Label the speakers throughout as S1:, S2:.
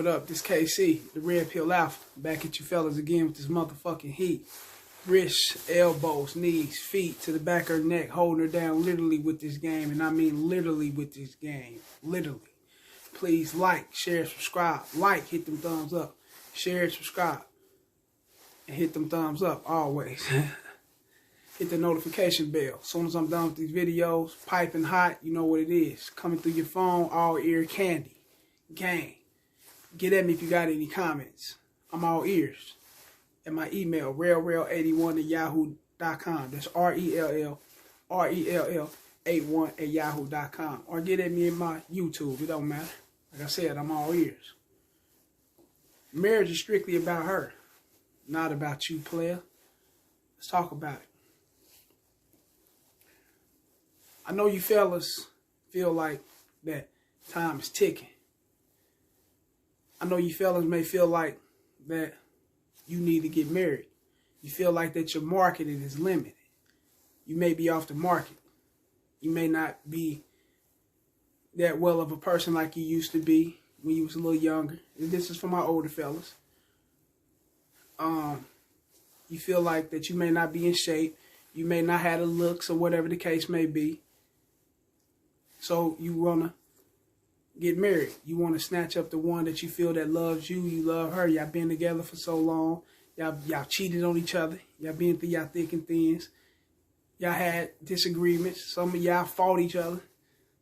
S1: What up? This KC, the Red Pill Alpha, back at you fellas again with this motherfucking heat. Wrists, elbows, knees, feet to the back of her neck, holding her down literally with this game. And I mean literally with this game. Literally. Please like, share, subscribe. Like, hit them thumbs up. Share, subscribe. And hit them thumbs up always. Hit the notification bell. As soon as I'm done with these videos, piping hot, you know what it is. Coming through your phone, all ear candy. Gang. Get at me if you got any comments. I'm all ears. And my email, rell81@yahoo.com. That's RELL81@yahoo.com. Or get at me in my YouTube. It don't matter. Like I said, I'm all ears. Marriage is strictly about her. Not about you, player. Let's talk about it. I know you fellas feel like that time is ticking. I know you fellas may feel like that you need to get married. You feel like that your marketing is limited. You may be off the market. You may not be that well of a person like you used to be when you was a little younger. And this is for my older fellas. You feel like that you may not be in shape. You may not have the looks or whatever the case may be. So you want to get married. You want to snatch up the one that you feel that loves you. You love her. Y'all been together for so long. Y'all cheated on each other. Y'all been through y'all thick and thins. Y'all had disagreements. Some of y'all fought each other.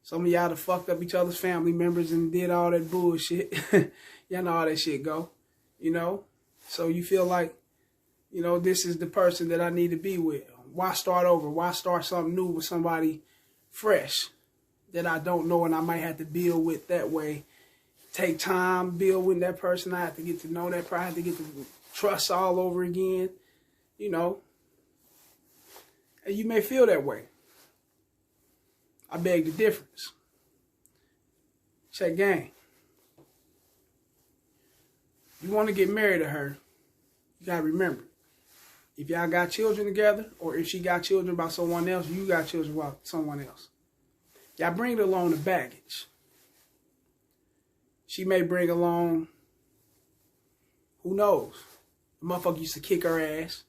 S1: Some of y'all done fucked up each other's family members and did all that bullshit. Y'all know how that shit go. You know? So you feel like, you know, this is the person that I need to be with. Why start over? Why start something new with somebody fresh that I don't know and I might have to build with that way? Take time, build with that person. I have to get to know that person. I have to get to trust all over again, you know. And you may feel that way. I beg the difference. Check game. You want to get married to her, you got to remember, if y'all got children together, or if she got children by someone else, you got children by someone else. Y'all bring along the baggage. She may bring along, who knows? The motherfucker used to kick her ass,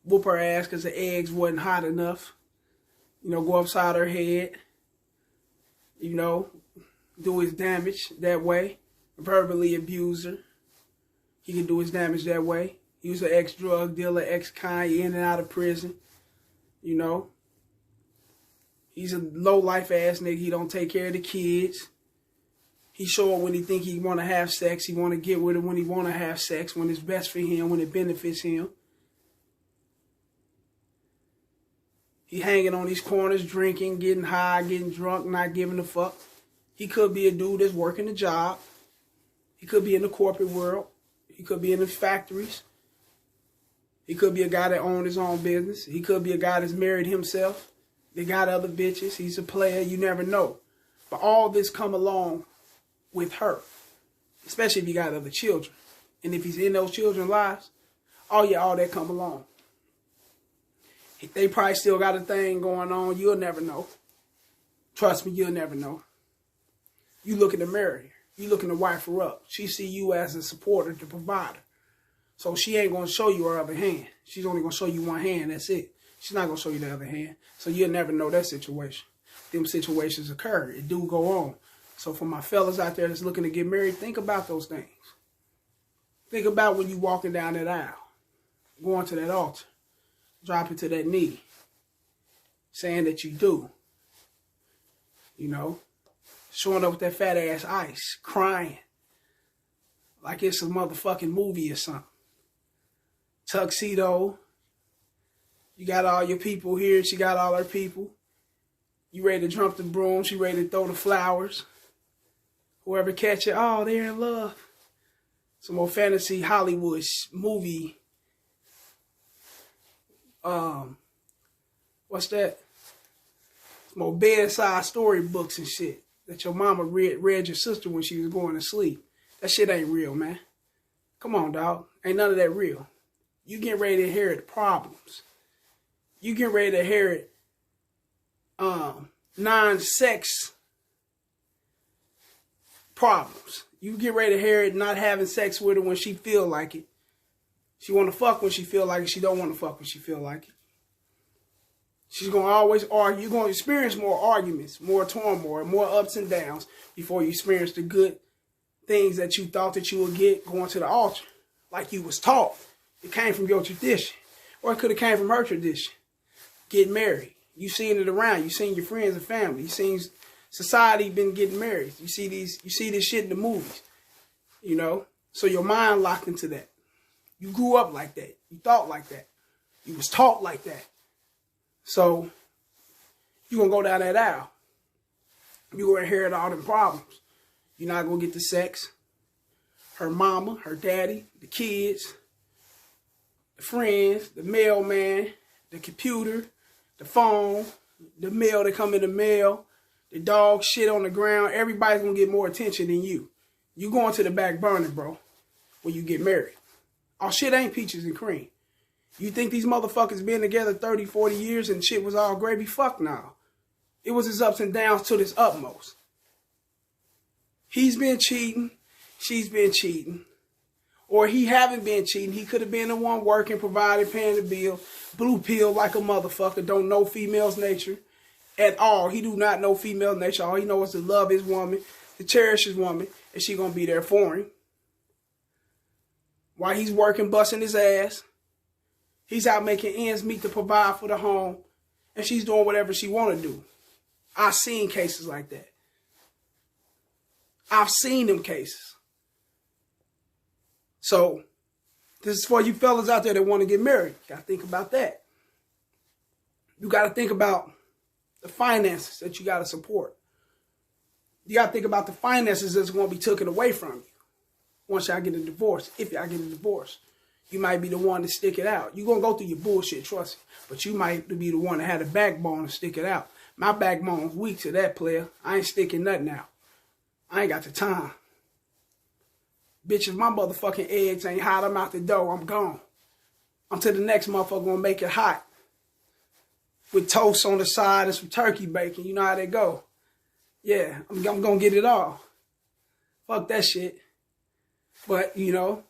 S1: whoop her ass because the eggs wasn't hot enough. You know, go upside her head. You know, do his damage that way. Verbally abuse her. He can do his damage that way. He was an ex-drug dealer, ex-con, in and out of prison. You know. He's a low-life ass nigga. He don't take care of the kids. He show up when he think he want to have sex. He want to get with it when he want to have sex, when it's best for him, when it benefits him. He hanging on these corners, drinking, getting high, getting drunk, not giving a fuck. He could be a dude that's working a job. He could be in the corporate world. He could be in the factories. He could be a guy that owns his own business. He could be a guy that's married himself. They got other bitches. He's a player. You never know. But all this come along with her, especially if you got other children. And if he's in those children's lives, all that come along. If they probably still got a thing going on, you'll never know. Trust me, you'll never know. You looking to marry her. You looking to wife her up. She see you as a supporter, the provider. So she ain't going to show you her other hand. She's only going to show you one hand. That's it. She's not going to show you the other hand. So you'll never know that situation. Them situations occur. It do go on. So for my fellas out there that's looking to get married, think about those things. Think about when you walking down that aisle, going to that altar, dropping to that knee, saying that you do. You know, showing up with that fat ass ice, crying like it's a motherfucking movie or something. Tuxedo. You got all your people here. She got all her people. You ready to jump the broom. She ready to throw the flowers. Whoever catch it, oh, they're in love. Some more fantasy Hollywood movie. What's that? Some more bedside storybooks and shit that your mama read your sister when she was going to sleep. That shit ain't real, man. Come on, dog. Ain't none of that real. You get ready to inherit problems. You get ready to inherit non-sex problems. You get ready to hear it not having sex with her when she feel like it. She want to fuck when she feel like it. She don't want to fuck when she feel like it. She's going to always argue. You're going to experience more arguments, more turmoil, more ups and downs before you experience the good things that you thought that you would get going to the altar. Like you was taught. It came from your tradition. Or it could have came from her tradition. Getting married. You seen it around. You seen your friends and family. You seen society been getting married. You see this shit in the movies. You know? So your mind locked into that. You grew up like that. You thought like that. You was taught like that. So you're going to go down that aisle. You're going to inherit all them problems. You're not going to get the sex. Her mama, her daddy, the kids, the friends, the mailman, the computer, the phone, the mail that come in the mail, the dog shit on the ground. Everybody's going to get more attention than you. You going to the back burner, bro, when you get married. Our shit ain't peaches and cream. You think these motherfuckers been together 30, 40 years and shit was all gravy? Fuck no. It was his ups and downs to this utmost. He's been cheating. She's been cheating. Or he haven't been cheating. He could have been the one working, providing, paying the bill. Blue pill like a motherfucker. Don't know female's nature at all. He do not know female nature. All he knows is to love his woman, to cherish his woman, and she gonna be there for him. While he's working, busting his ass. He's out making ends meet to provide for the home. And she's doing whatever she want to do. I've seen cases like that. I've seen them cases. So, this is for you fellas out there that want to get married. You got to think about that. You got to think about the finances that you got to support. You got to think about the finances that's going to be taken away from you once y'all get a divorce. If y'all get a divorce, you might be the one to stick it out. You're going to go through your bullshit, trust me. But you might be the one that had a backbone to stick it out. My backbone's weak to that, player. I ain't sticking nothing out. I ain't got the time. Bitch, if my motherfucking eggs ain't hot, I'm out the door. I'm gone. Until the next motherfucker gonna make it hot. With toast on the side and some turkey bacon. You know how they go. Yeah, I'm gonna get it all. Fuck that shit. But, you know,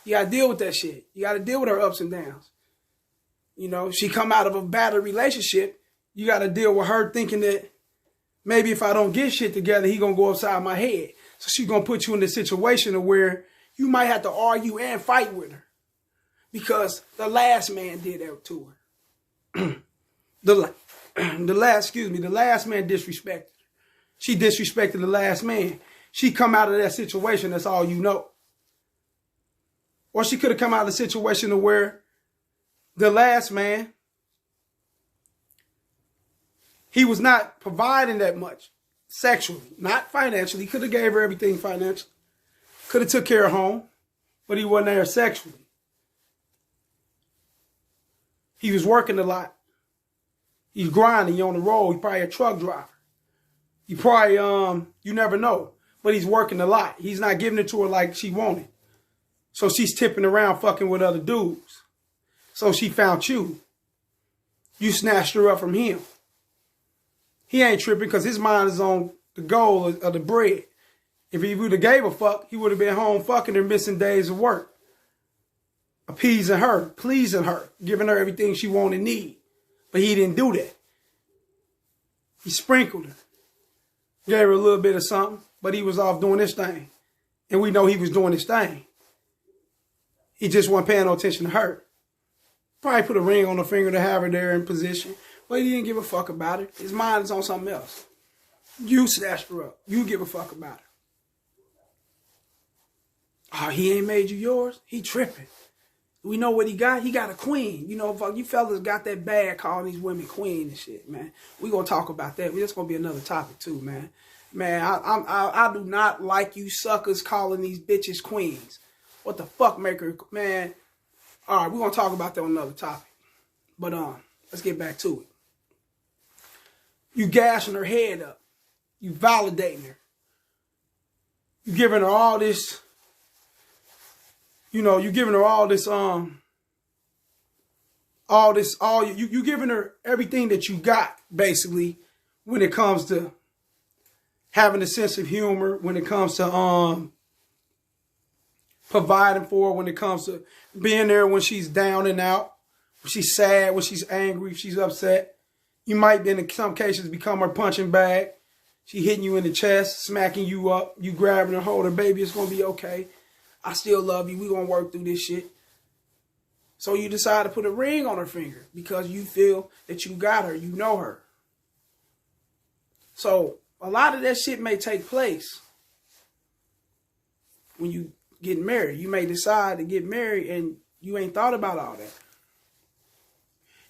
S1: you gotta deal with that shit. You gotta deal with her ups and downs. You know, she come out of a battered relationship. You gotta deal with her thinking that maybe if I don't get shit together, he gonna go upside my head. So she's going to put you in a situation where you might have to argue and fight with her. Because the last man did that to her. the last man disrespected her. She disrespected the last man. She come out of that situation, that's all you know. Or she could have come out of the situation where the last man, he was not providing that much. Sexually, not financially. Could have gave her everything financially. Could have took care of home, but he wasn't there sexually. He was working a lot. He's grinding. He on the road. He probably a truck driver. He probably, you never know. But he's working a lot. He's not giving it to her like she wanted. So she's tipping around fucking with other dudes. So she found you. You snatched her up from him. He ain't tripping because his mind is on the goal of the bread. If he would have gave a fuck, he would have been home fucking her, missing days of work. Appeasing her, pleasing her, giving her everything she wanted and need. But he didn't do that. He sprinkled her. Gave her a little bit of something, but he was off doing his thing. And we know he was doing his thing. He just wasn't paying no attention to her. Probably put a ring on her finger to have her there in position. But he didn't give a fuck about it. His mind is on something else. You snatched her up. You give a fuck about her. Oh, he ain't made you yours? He tripping. We know what he got. He got a queen. You know, fuck, you fellas got that bad calling these women queen and shit, man. We gonna talk about that. That's gonna be another topic too, man. Man, I do not like you suckers calling these bitches queens. What the fuck, maker, man? All right, we gonna talk about that on another topic. But let's get back to it. You gashing her head up. You validating her. You giving her all this, you know, you giving her all this, you giving her everything that you got, basically, when it comes to having a sense of humor when it comes to providing for her, when it comes to being there when she's down and out, when she's sad, when she's angry, if she's upset. You might, in some cases, become her punching bag. She hitting you in the chest, smacking you up, you grabbing her, holding her, baby, it's going to be okay. I still love you. We're going to work through this shit. So you decide to put a ring on her finger because you feel that you got her, you know her. So a lot of that shit may take place when you get married. You may decide to get married and you ain't thought about all that.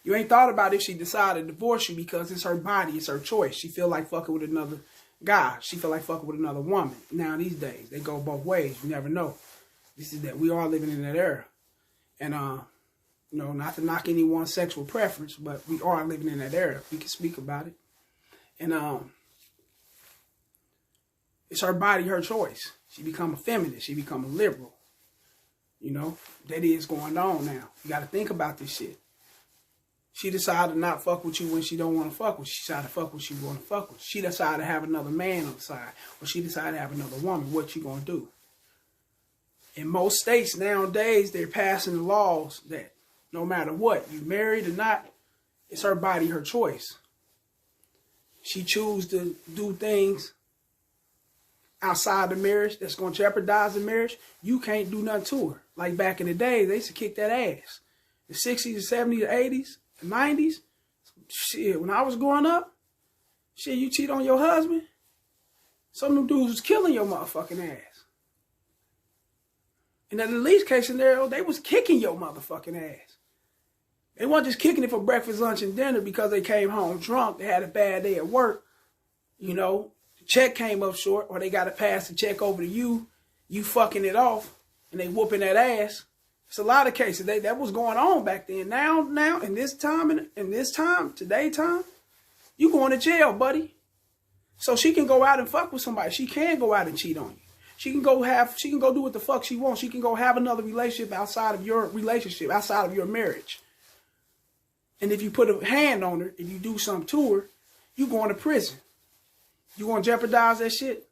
S1: You ain't thought about if she decided to divorce you because it's her body, it's her choice. She feel like fucking with another guy. She feel like fucking with another woman. Now these days, they go both ways. You never know. This is that we are living in that era. And, you know, not to knock anyone's sexual preference, but we are living in that era. We can speak about it. And it's her body, her choice. She become a feminist. She become a liberal. You know, that is going on now. You got to think about this shit. She decided to not fuck with you when she don't want to fuck with you. She decided to fuck with you want to fuck with. She decided to have another man on the side. Or she decided to have another woman. What you going to do? In most states nowadays, they're passing the laws that no matter what, you married or not, it's her body, her choice. She choose to do things outside the marriage that's going to jeopardize the marriage. You can't do nothing to her. Like back in the day, they used to kick that ass. The 60s, the 70s, the 80s, the 90s. Shit, when I was growing up, shit, you cheat on your husband, some of them dudes was killing your motherfucking ass. And in the least case scenario, they was kicking your motherfucking ass. They weren't just kicking it for breakfast, lunch, and dinner because they came home drunk. They had a bad day at work. You know, the check came up short, or they got to pass the check over to you. You fucking it off, and they whooping that ass. It's a lot of cases. That was going on back then. Now, in this time, today time, you going to jail, buddy. So she can go out and fuck with somebody. She can go out and cheat on you. She can go do what the fuck she wants. She can go have another relationship outside of your relationship, outside of your marriage. And if you put a hand on her, if you do something to her, you going to prison. You going to jeopardize that shit?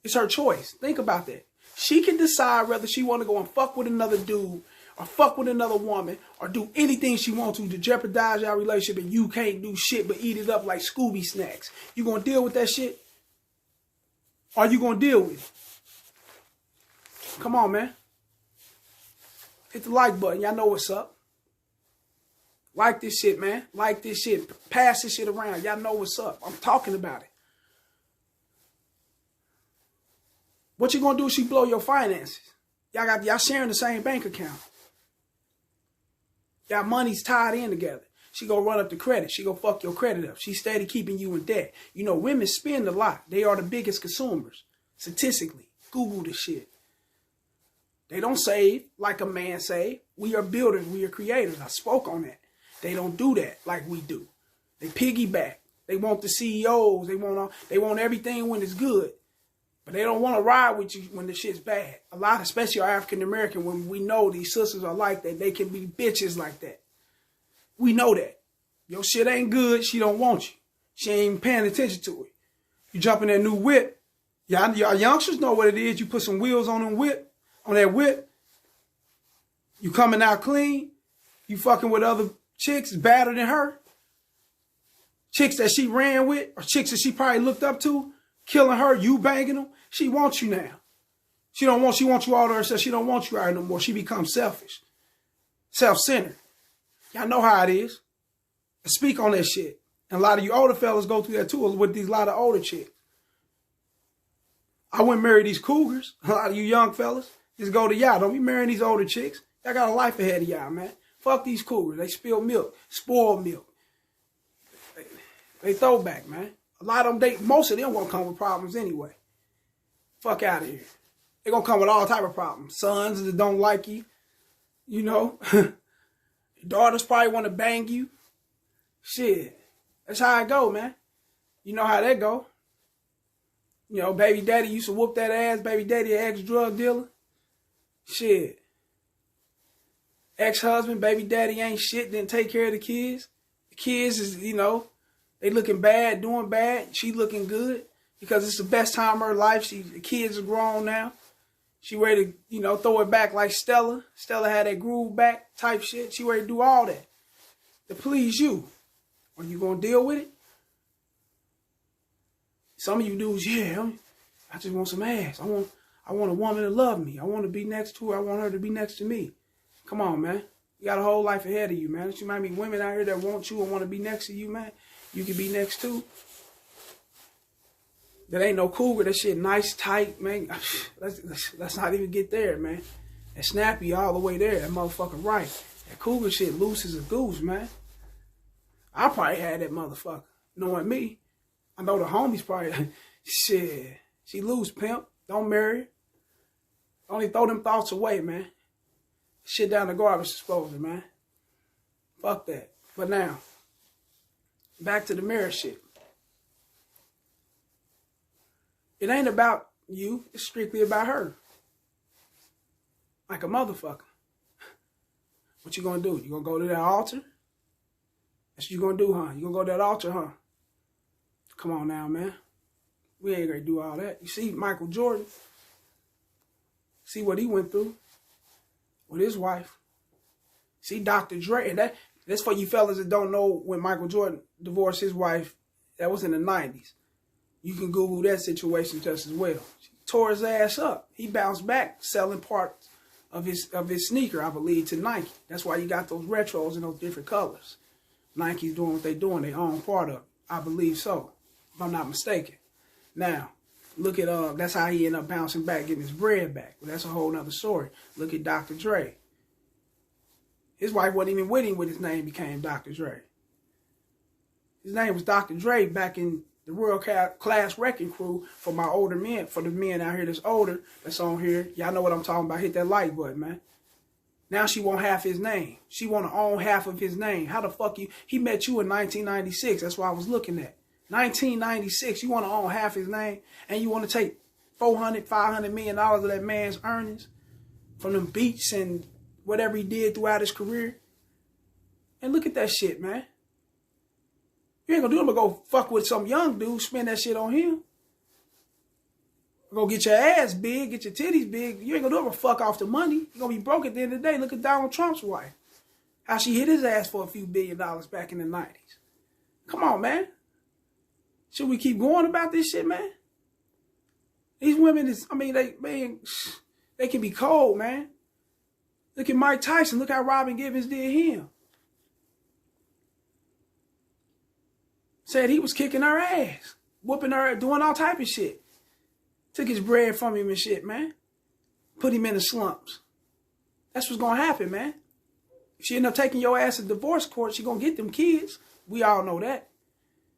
S1: It's her choice. Think about that. She can decide whether she want to go and fuck with another dude or fuck with another woman or do anything she wants to jeopardize your relationship, and you can't do shit but eat it up like Scooby snacks. You going to deal with that shit? Or are you going to deal with it? Come on, man. Hit the like button. Y'all know what's up. Like this shit, man. Like this shit. Pass this shit around. Y'all know what's up. I'm talking about it. What you gonna do if she blow your finances? Y'all sharing the same bank account. Y'all money's tied in together. She gonna run up the credit. She gonna fuck your credit up. She steady keeping you in debt. You know, women spend a lot. They are the biggest consumers. Statistically. Google this shit. They don't save like a man save. We are builders. We are creators. I spoke on that. They don't do that like we do. They piggyback. They want the CEOs. They want everything when it's good. But they don't want to ride with you when the shit's bad. A lot, especially our African American, when we know these sisters are like that, they can be bitches like that. We know that. Your shit ain't good, she don't want you. She ain't even paying attention to it. You jump in that new whip. Y'all youngsters know what it is. You put some wheels on that whip. You coming out clean. You fucking with other chicks better than her. Chicks that she ran with, or chicks that she probably looked up to, killing her, you banging them. She wants you now. She wants you all to herself. She don't want you out no more. She becomes selfish. Self-centered. Y'all know how it is. I speak on that shit. And a lot of you older fellas go through that too with these lot of older chicks. I wouldn't marry these cougars. A lot of you young fellas, just go to y'all. Don't be marrying these older chicks. Y'all got a life ahead of y'all, man. Fuck these cougars. They spill milk, spoiled milk. They throwback, man. A lot of them, most of them won't come with problems anyway. Fuck out of here. They're going to come with all type of problems. Sons that don't like you. You know. Daughters probably want to bang you. Shit. That's how it go, man. You know how that go. You know, baby daddy used to whoop that ass. Baby daddy, an ex-drug dealer. Shit. Ex-husband, baby daddy ain't shit, didn't take care of the kids. The kids is, you know, They looking bad, doing bad. She looking good because it's the best time of her life. The kids are grown now. She ready to, you know, throw it back like Stella. Stella had that groove back type shit. She ready to do all that to please you. Are you gonna deal with it? Some of you dudes, yeah, I just want some ass. I want a woman to love me. I want to be next to her. I want her to be next to me. Come on, man. You got a whole life ahead of you, man. There might be women out here that want you and want to be next to you, man. You can be next to. That ain't no cougar. That shit nice, tight, man. Let's not even get there, man. And snappy all the way there. That motherfucker right. That cougar shit loose as a goose, man. I probably had that motherfucker. Knowing me. I know the homies probably, shit, she loose, pimp. Don't marry her. Only throw them thoughts away, man. Shit down the garbage disposal, man. Fuck that. But now, back to the marriage shit. It ain't about you. It's strictly about her. Like a motherfucker. What you gonna do? You gonna go to that altar? That's what you gonna do, huh? You gonna go to that altar, huh? Come on now, man. We ain't gonna do all that. You see Michael Jordan. See what he went through with his wife. See Dr. Dre. And that's for you fellas that don't know when Michael Jordan divorced his wife. That was in the 90s. You can Google that situation just as well. She tore his ass up. He bounced back selling parts of his sneaker, I believe, to Nike. That's why you got those retros in those different colors. Nike's doing what they doing. They own part of it. I believe so, if I'm not mistaken. Now, look at, that's how he ended up bouncing back, getting his bread back. Well, that's a whole nother story. Look at Dr. Dre. His wife wasn't even with him when his name became Dr. Dre. His name was Dr. Dre back in the World Class Wrecking Crew for my older men, for the men out here that's older, that's on here. Y'all know what I'm talking about. Hit that like button, man. Now she want half his name. She want to own half of his name. How the fuck you? He met you in 1996. That's what I was looking at. 1996. You want to own half his name, and you want to take $400-500 million of that man's earnings from them beats and whatever he did throughout his career. And look at that shit, man. You ain't gonna do nothing but go fuck with some young dude, spend that shit on him. Go get your ass big, get your titties big. You ain't gonna do it but fuck off the money. You're gonna be broke at the end of the day. Look at Donald Trump's wife. How she hit his ass for a few $1 billion back in the 90s. Come on, man. Should we keep going about this shit, man? These women is, I mean, they can be cold, man. Look at Mike Tyson. Look how Robin Givens did him. Said he was kicking her ass, whooping her, doing all type of shit. Took his bread from him and shit, man. Put him in the slumps. That's what's gonna happen, man. If she end up taking your ass to divorce court, she gonna get them kids. We all know that.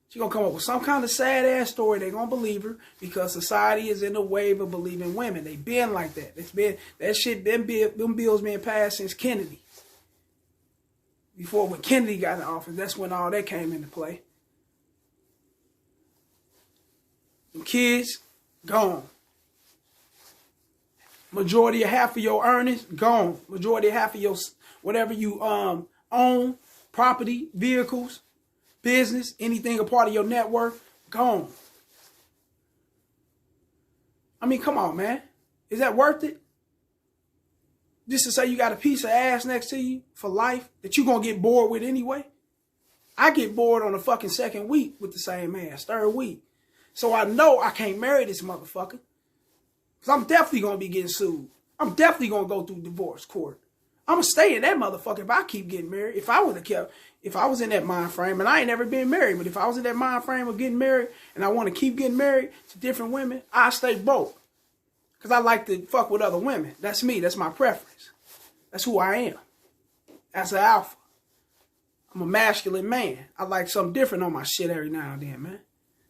S1: She gonna come up with some kind of sad ass story. They gonna believe her because society is in the wave of believing women. They been like that. It's been that shit. Them bills been passed since Kennedy. Before when Kennedy got in office, that's when all that came into play. Them kids gone. Majority of half of your earnings gone. Majority of half of your whatever you own, property, vehicles, business, anything a part of your net worth, gone. I mean, come on, man. Is that worth it? Just to say you got a piece of ass next to you for life that you gonna get bored with anyway? I get bored on the fucking second week with the same ass, third week. So I know I can't marry this motherfucker. Because I'm definitely going to be getting sued. I'm definitely going to go through divorce court. I'm going to stay in that motherfucker if I keep getting married. If I was in that mind frame, and I ain't never been married, but if I was in that mind frame of getting married and I want to keep getting married to different women, I stay broke. Because I like to fuck with other women. That's me. That's my preference. That's who I am. That's an alpha. I'm a masculine man. I like something different on my shit every now and then, man.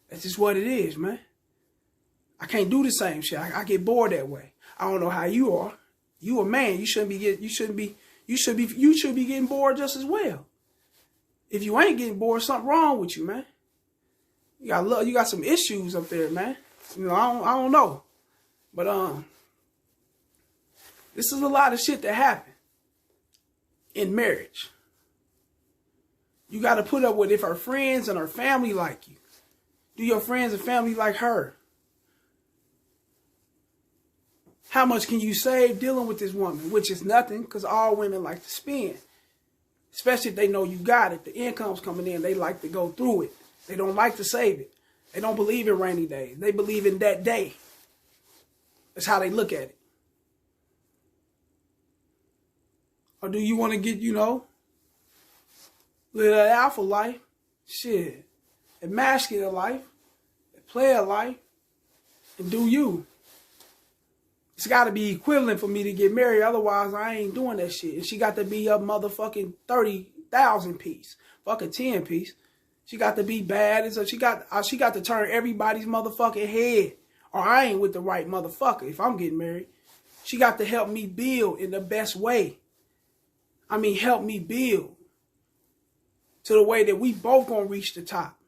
S1: That's just what it is, man. I can't do the same shit. I get bored that way. I don't know how you are. You a man. You should be getting bored just as well. If you ain't getting bored, something wrong with you, man. You got some issues up there, man. You know, I don't know. But this is a lot of shit that happened in marriage. You got to put up with if her friends and her family like you. Do your friends and family like her? How much can you save dealing with this woman? Which is nothing, because all women like to spend. Especially if they know you got it. The income's coming in. They like to go through it. They don't like to save it. They don't believe in rainy days. They believe in that day. That's how they look at it. Or do you want to get, live that alpha life? Shit. A masculine life. A player life. And do you. It's got to be equivalent for me to get married. Otherwise, I ain't doing that shit. And she got to be a motherfucking 30,000 piece. Fucking 10 piece. She got to be bad. And so she got to turn everybody's motherfucking head. Or I ain't with the right motherfucker if I'm getting married. She got to help me build in the best way. I mean, help me build to the way that we both gonna reach the top.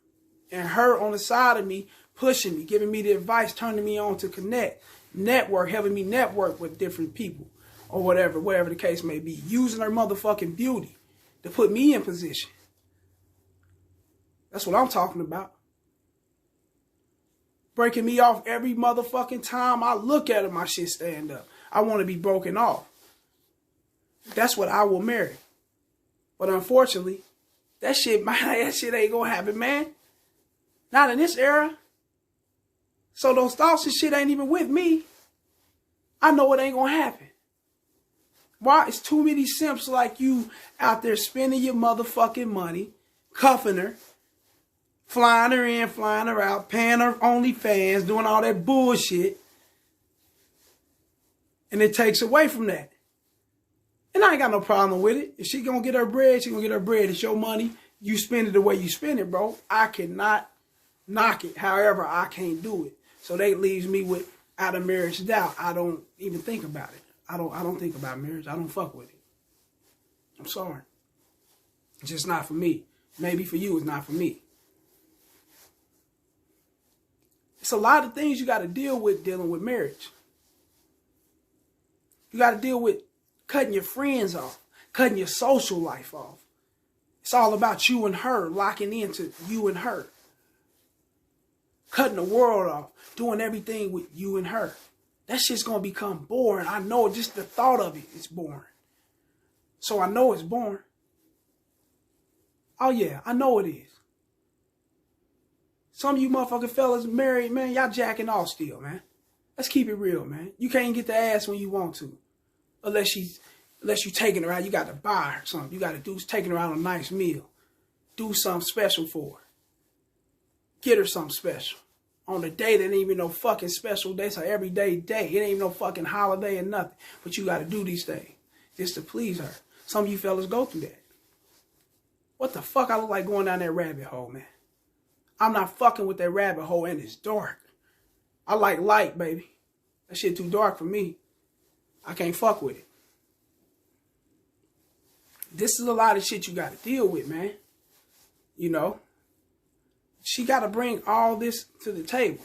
S1: And her on the side of me, pushing me, giving me the advice, turning me on to connect. Network, helping me network with different people or whatever the case may be. Using her motherfucking beauty to put me in position. That's what I'm talking about. Breaking me off every motherfucking time I look at her, my shit stand up. I want to be broken off. That's what I will marry. But unfortunately, that shit ain't gonna happen, man. Not in this era. So those thoughts and shit ain't even with me. I know it ain't gonna happen. Why? It's too many simps like you out there spending your motherfucking money, cuffing her, flying her in, flying her out, paying her OnlyFans, doing all that bullshit. And it takes away from that. And I ain't got no problem with it. If she gonna get her bread, she gonna get her bread. It's your money. You spend it the way you spend it, bro. I cannot knock it. However, I can't do it. So that leaves me with out of marriage doubt. I don't even think about it. I don't think about marriage. I don't fuck with it. I'm sorry. It's just not for me. Maybe for you, it's not for me. It's a lot of things you got to deal with dealing with marriage. You got to deal with cutting your friends off, cutting your social life off. It's all about you and her, locking into you and her. Cutting the world off, doing everything with you and her. That shit's going to become boring. I know just the thought of it is boring. So I know it's boring. Oh yeah, I know it is. Some of you motherfucking fellas married, man, y'all jacking off still, man. Let's keep it real, man. You can't get the ass when you want to. Unless you taking her out, you got to buy her something. You got to do taking her out on a nice meal. Do something special for her. Get her something special. On a day that ain't even no fucking special day. It's an everyday day. It ain't even no fucking holiday or nothing. But you got to do these things just to please her. Some of you fellas go through that. What the fuck I look like going down that rabbit hole, man? I'm not fucking with that rabbit hole and it's dark. I like light, baby. That shit too dark for me. I can't fuck with it. This is a lot of shit you got to deal with, man. You know? She got to bring all this to the table.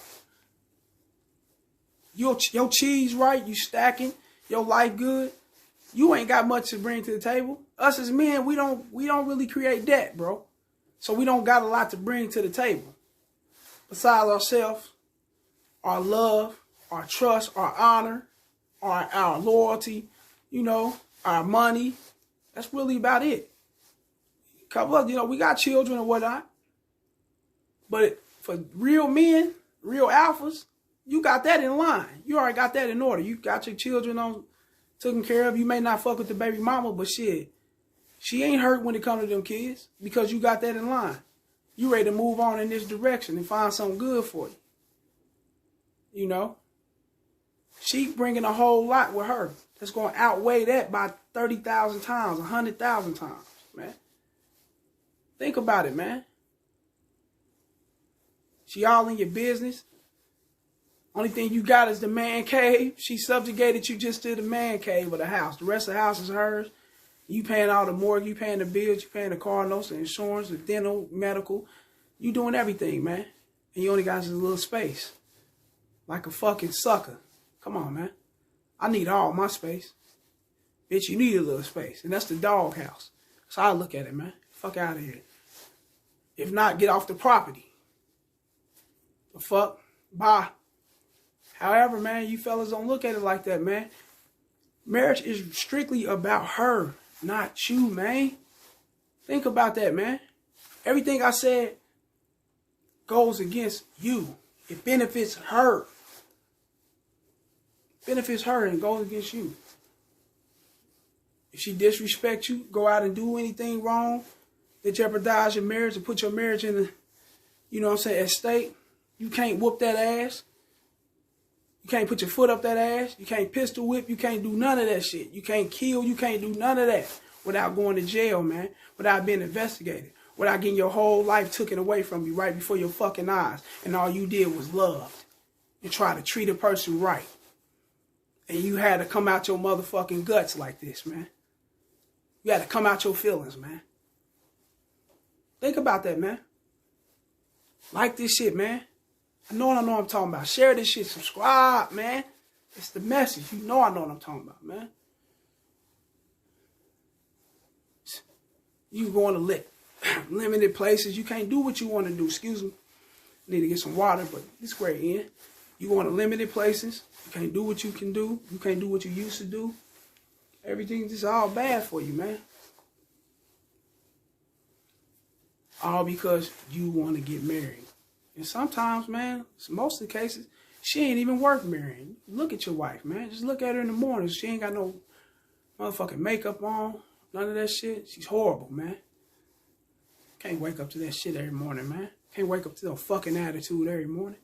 S1: Your cheese right, you stacking, your life good. You ain't got much to bring to the table. Us as men, we don't really create that, bro. So we don't got a lot to bring to the table. Besides ourselves, our love, our trust, our honor, our loyalty, our money. That's really about it. Couple of, we got children and whatnot. But for real men, real alphas, you got that in line. You already got that in order. You got your children taken care of. You may not fuck with the baby mama, but shit, she ain't hurt when it comes to them kids because you got that in line. You ready to move on in this direction and find something good for you. You know? She bringing a whole lot with her. That's going to outweigh that by 30,000 times, 100,000 times, man. Think about it, man. She all in your business. Only thing you got is the man cave. She subjugated you just to the man cave of the house. The rest of the house is hers. You paying all the mortgage, you paying the bills, you paying the car notes, the insurance, the dental, medical. You doing everything, man. And you only got this little space. Like a fucking sucker. Come on, man. I need all my space. Bitch, you need a little space. And that's the dog house. That's how I look at it, man. Fuck out of here. If not, get off the property. The fuck? Bye. However, man, you fellas don't look at it like that, man. Marriage is strictly about her, not you, man. Think about that, man. Everything I said goes against you. It benefits her. Benefits her and goes against you. If she disrespects you, go out and do anything wrong that jeopardize your marriage and put your marriage in a, you know what I'm saying, at stake, you can't whoop that ass. You can't put your foot up that ass. You can't pistol whip. You can't do none of that shit. You can't kill. You can't do none of that without going to jail, man. Without being investigated. Without getting your whole life taken away from you right before your fucking eyes. And all you did was love and try to treat a person right. And you had to come out your motherfucking guts like this, man. You had to come out your feelings, man. Think about that, man. Like this shit, man. I know what I'm talking about. Share this shit. Subscribe, man. It's the message. You know I know what I'm talking about, man. You going to limited places. You can't do what you want to do. Excuse me. Need to get some water, but it's great, in. You going to limited places. You can't do what you can do. You can't do what you used to do. Everything's just all bad for you, man. All because you want to get married. And sometimes, man, most of the cases, she ain't even worth marrying. Look at your wife, man. Just look at her in the morning. She ain't got no motherfucking makeup on. None of that shit. She's horrible, man. Can't wake up to that shit every morning, man. Can't wake up to no fucking attitude every morning.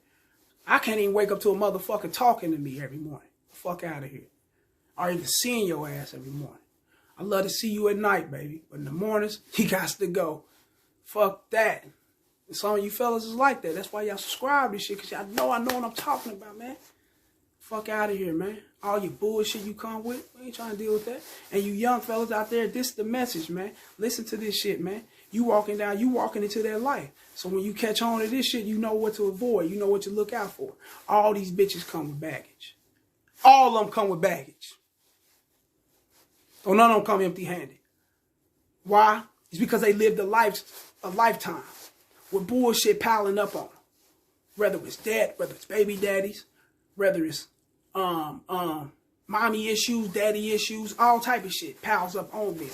S1: I can't even wake up to a motherfucker talking to me every morning. Fuck out of here. Or even seeing your ass every morning. I love to see you at night, baby. But in the mornings, you got to go. Fuck that. And some of you fellas is like that. That's why y'all subscribe to this shit. Because I know what I'm talking about, man. Fuck out of here, man. All your bullshit you come with, we ain't trying to deal with that. And you young fellas out there, this is the message, man. Listen to this shit, man. You walking into their life. So when you catch on to this shit, you know what to avoid. You know what to look out for. All these bitches come with baggage. All of them come with baggage. So none of them come empty-handed. Why? It's because they lived a lifetime with bullshit piling up on them. Whether it's debt, whether it's baby daddies, whether it's mommy issues, daddy issues, all type of shit piles up on them.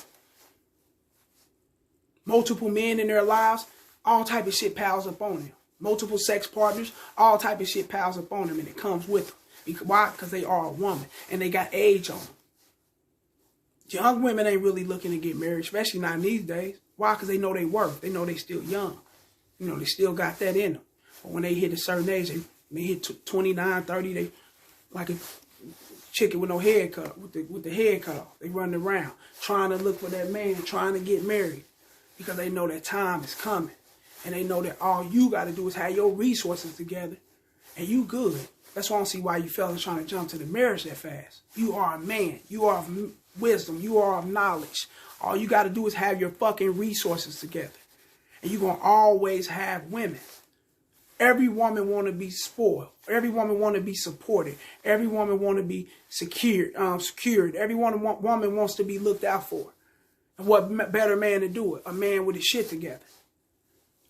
S1: Multiple men in their lives, all type of shit piles up on them. Multiple sex partners, all type of shit piles up on them, and it comes with them. Why? Because they are a woman, and they got age on them. Young women ain't really looking to get married, especially not in these days. Why? Because they know they worth. They know they still young. You know, they still got that in them. But when they hit a certain age, they hit 29, 30, they like a chicken with no head cut, with the head cut off. They running around trying to look for that man, trying to get married. Because they know that time is coming. And they know that all you got to do is have your resources together. And you good. That's why I don't see why you fellas trying to jump to the marriage that fast. You are a man. You are of wisdom. You are of knowledge. All you got to do is have your fucking resources together. And you're going to always have women. Every woman want to be spoiled. Every woman want to be supported. Every woman want to be secured. Every woman wants to be looked out for. And what better man to do it? A man with his shit together.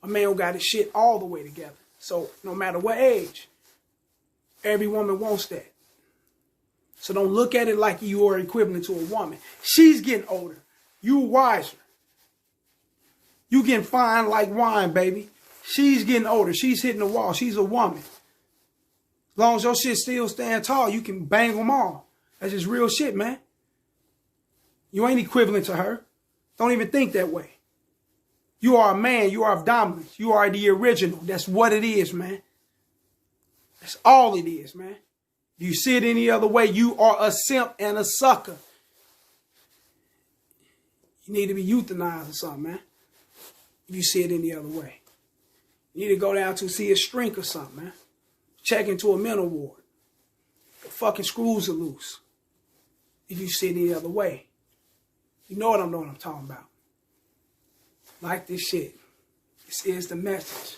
S1: A man who got his shit all the way together. So no matter what age, every woman wants that. So don't look at it like you are equivalent to a woman. She's getting older. You wiser. You getting fine like wine, baby. She's getting older. She's hitting the wall. She's a woman. As long as your shit still stand tall, you can bang them all. That's just real shit, man. You ain't equivalent to her. Don't even think that way. You are a man. You are of dominance. You are the original. That's what it is, man. That's all it is, man. If you see it any other way, you are a simp and a sucker. You need to be euthanized or something, man. If you see it any other way. You need to go down to see a shrink or something, man. Check into a mental ward. The fucking screws are loose. If you see it any other way. You know what I'm talking about. Like this shit. This is the message.